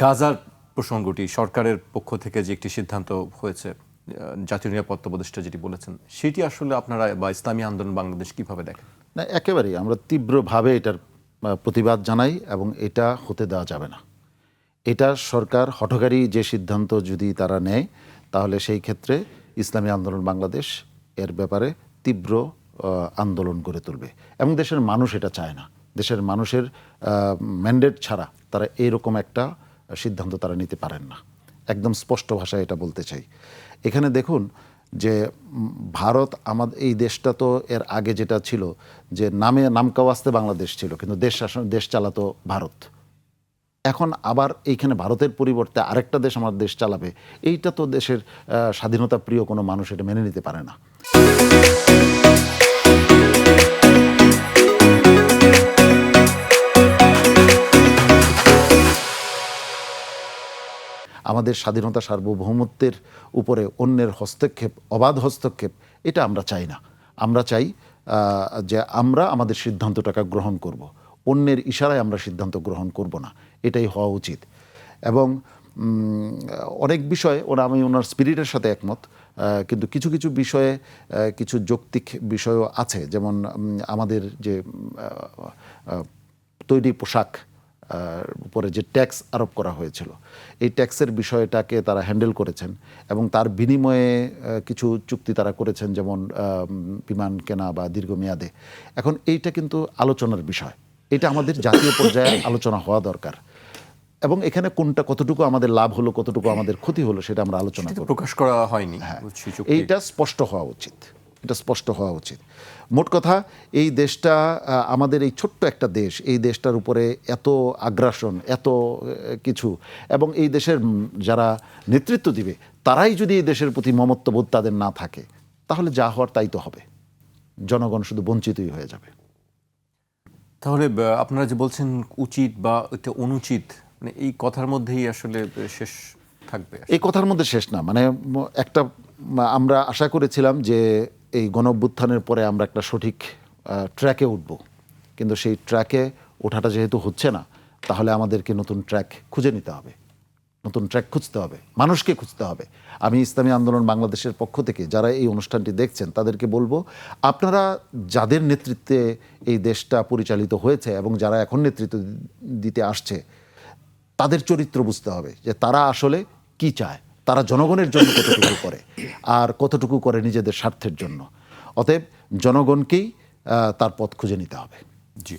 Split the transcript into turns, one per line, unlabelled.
গাজার প্রসঙ্গটি সরকারের পক্ষ থেকে যে একটি সিদ্ধান্ত হয়েছে, জাতীয় নিরাপত্তা উপদেষ্টা যেটি বলেছেন, সেটি আসলে আপনারা বা ইসলামী আন্দোলন বাংলাদেশ কিভাবে দেখেন?
না, একেবারেই আমরা তীব্রভাবে এটার প্রতিবাদ জানাই এবং এটা হতে দেওয়া যাবে না। এটা সরকার হঠকারী যে সিদ্ধান্ত যদি তারা নেয়, তাহলে সেই ক্ষেত্রে ইসলামী আন্দোলন বাংলাদেশ এর ব্যাপারে তীব্র আন্দোলন গড়ে তুলবে এবং দেশের মানুষ এটা চায় না। দেশের মানুষের ম্যান্ডেট ছাড়া তারা এইরকম একটা সিদ্ধান্ত তারা নিতে পারেন না। একদম স্পষ্ট ভাষায় এটা বলতে চাই। এখানে দেখুন যে ভারত আমাদের এই দেশটা তো এর আগে যেটা ছিল যে নামকাওয়াস্তে বাংলাদেশ ছিল, কিন্তু দেশ চালাতো ভারত। এখন আবার এইখানে ভারতের পরিবর্তে আরেকটা দেশ আমার দেশ চালাবে, এইটা তো দেশের স্বাধীনতা প্রিয় কোনো মানুষ এটা মেনে নিতে পারে না। আমাদের স্বাধীনতা সার্বভৌমত্বের উপরে অন্যের হস্তক্ষেপ, অবাধ হস্তক্ষেপ, এটা আমরা চাই না। আমরা চাই যে আমরা আমাদের সিদ্ধান্তটাকে গ্রহণ করব, অন্যের ইশারায় আমরা সিদ্ধান্ত গ্রহণ করব না, এটাই হওয়া উচিত। এবং অনেক বিষয়ে আমি ওনার স্পিরিটের সাথে একমত, কিন্তু কিছু কিছু বিষয়ে কিছু যৌক্তিক বিষয়ও আছে। যেমন আমাদের যে তৈরি পোশাক উপরে যে ট্যাক্স আরোপ করা হয়েছিল, এই ট্যাক্সের বিষয়টাকে তারা হ্যান্ডেল করেছেন এবং তার বিনিময়ে কিছু চুক্তি তারা করেছেন, যেমন বিমান কেনা বা দীর্ঘমেয়াদে। এখন এইটা কিন্তু আলোচনার বিষয়, এটা আমাদের জাতীয় পর্যায়ে আলোচনা হওয়া দরকার এবং এখানে কোনটা কতটুকু আমাদের লাভ হলো, কতটুকু আমাদের ক্ষতি হলো, সেটা আমরা আলোচনা করব।
প্রকাশ করা হয়নি।
হ্যাঁ, এইটা স্পষ্ট হওয়া উচিত, এটা স্পষ্ট হওয়া উচিত। মোট কথা, এই দেশটা আমাদের এই ছোট্ট একটা দেশ, এই দেশটার উপরে এত আগ্রাসন, এত কিছু, এবং এই দেশের যারা নেতৃত্ব দিবে তারাই যদি এই দেশের প্রতি মমত্ববোধ তাদের না থাকে, তাহলে যা হওয়ার তাই তো হবে, জনগণ শুধু বঞ্চিতই হয়ে যাবে।
তাহলে আপনারা যে বলছেন উচিত বা এটা অনুচিত, মানে এই কথার মধ্যেই আসলে শেষ থাকবে?
এই কথার মধ্যে শেষ না, মানে একটা আমরা আশা করেছিলাম যে এই গণঅভ্যুত্থানের পরে আমরা একটা সঠিক ট্র্যাকে উঠব, কিন্তু সেই ট্র্যাকে ওঠাটা যেহেতু হচ্ছে না, তাহলে আমাদেরকে নতুন ট্র্যাক খুঁজে নিতে হবে, নতুন ট্র্যাক খুঁজতে হবে, মানুষকে খুঁজতে হবে। আমি ইসলামী আন্দোলন বাংলাদেশের পক্ষ থেকে যারা এই অনুষ্ঠানটি দেখছেন তাদেরকে বলবো, আপনারা যাদের নেতৃত্বে এই দেশটা পরিচালিত হয়েছে এবং যারা এখন নেতৃত্ব দিতে আসছে, তাদের চরিত্র বুঝতে হবে যে তারা আসলে কি চায়, তারা জনগণের জন্য কতটুকু করে আর কতটুকু করে নিজেদের স্বার্থের জন্য। অতএব জনগণকেই তার পথ খুঁজে নিতে হবে।
জি।